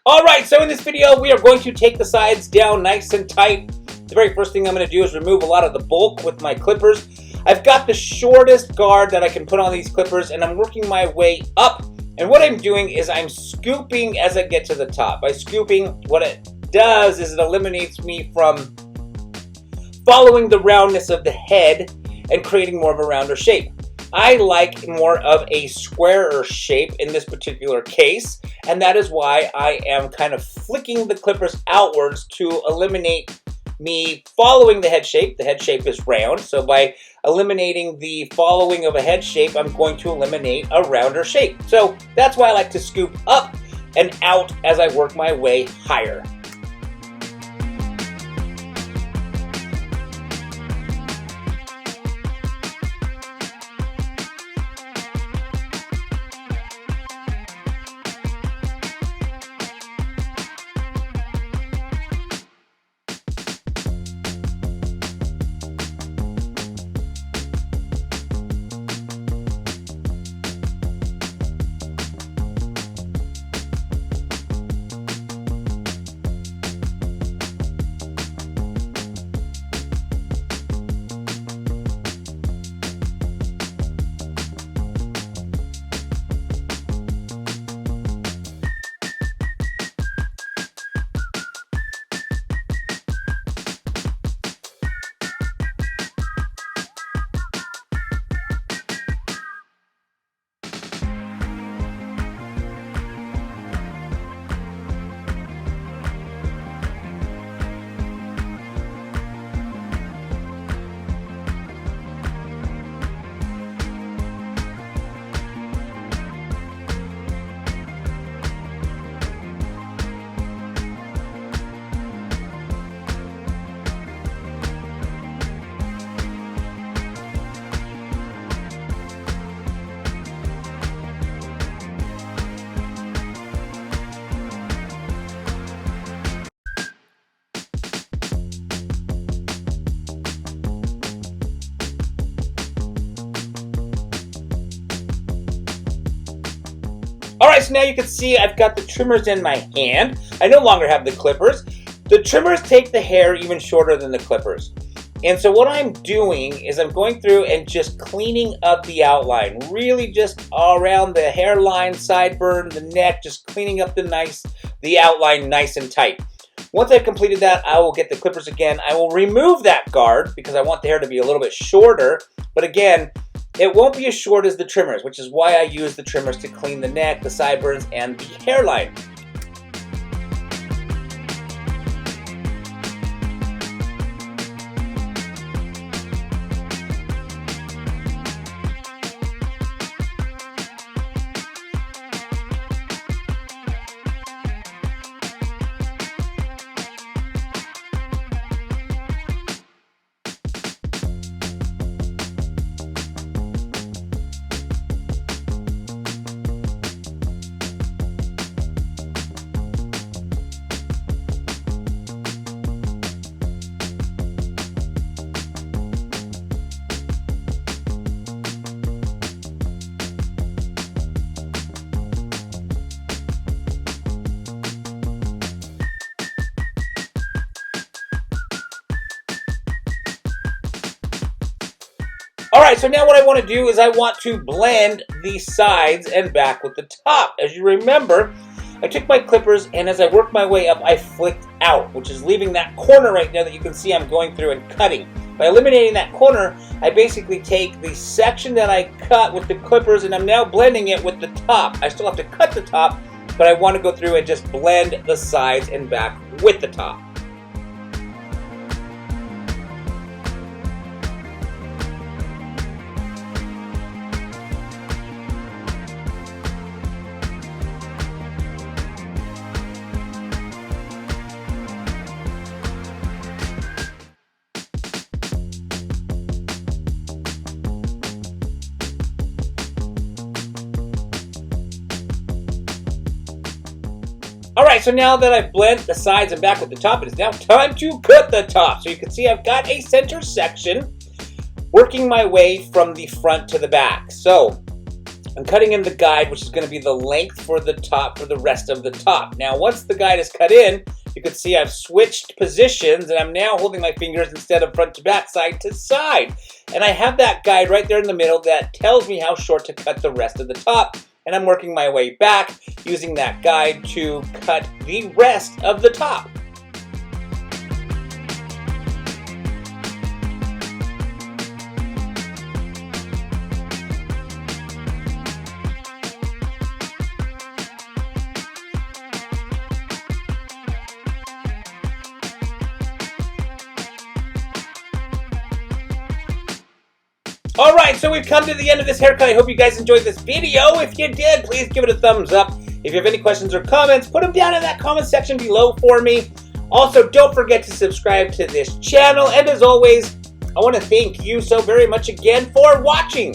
Alright, so in this video we are going to take the sides down nice and tight. The very first thing I'm going to do is remove a lot of the bulk with my clippers. I've got the shortest guard that I can put on these clippers and I'm working my way up. And what I'm doing is I'm scooping as I get to the top. By scooping, what it does is it eliminates me from following the roundness of the head and creating more of a rounder shape. I like more of a squarer shape in this particular case, and that is why I am kind of flicking the clippers outwards to eliminate me following the head shape. The head shape is round, so by eliminating the following of a head shape, I'm going to eliminate a rounder shape. So that's why I like to scoop up and out as I work my way higher. Alright, so now you can see I've got the trimmers in my hand. I no longer have the clippers. The trimmers take the hair even shorter than the clippers. And so what I'm doing is I'm going through and just cleaning up the outline. Really just around the hairline, sideburn, the neck, just cleaning up the outline nice and tight. Once I've completed that, I will get the clippers again. I will remove that guard because I want the hair to be a little bit shorter. But again, it won't be as short as the trimmers, which is why I use the trimmers to clean the neck, the sideburns, and the hairline. Alright, so now what I want to do is I want to blend the sides and back with the top. As you remember, I took my clippers and as I worked my way up, I flicked out, which is leaving that corner right there that you can see I'm going through and cutting. By eliminating that corner, I basically take the section that I cut with the clippers and I'm now blending it with the top. I still have to cut the top, but I want to go through and just blend the sides and back with the top. Alright, so now that I've blended the sides and back with the top, it is now time to cut the top. So you can see I've got a center section working my way from the front to the back. So I'm cutting in the guide, which is going to be the length for the top for the rest of the top. Now, once the guide is cut in, you can see I've switched positions, and I'm now holding my fingers instead of front to back, side to side. And I have that guide right there in the middle that tells me how short to cut the rest of the top. And I'm working my way back using that guide to cut the rest of the top. Alright, so we've come to the end of this haircut. I hope you guys enjoyed this video. If you did, please give it a thumbs up. If you have any questions or comments, put them down in that comment section below for me. Also, don't forget to subscribe to this channel. And as always, I want to thank you so very much again for watching.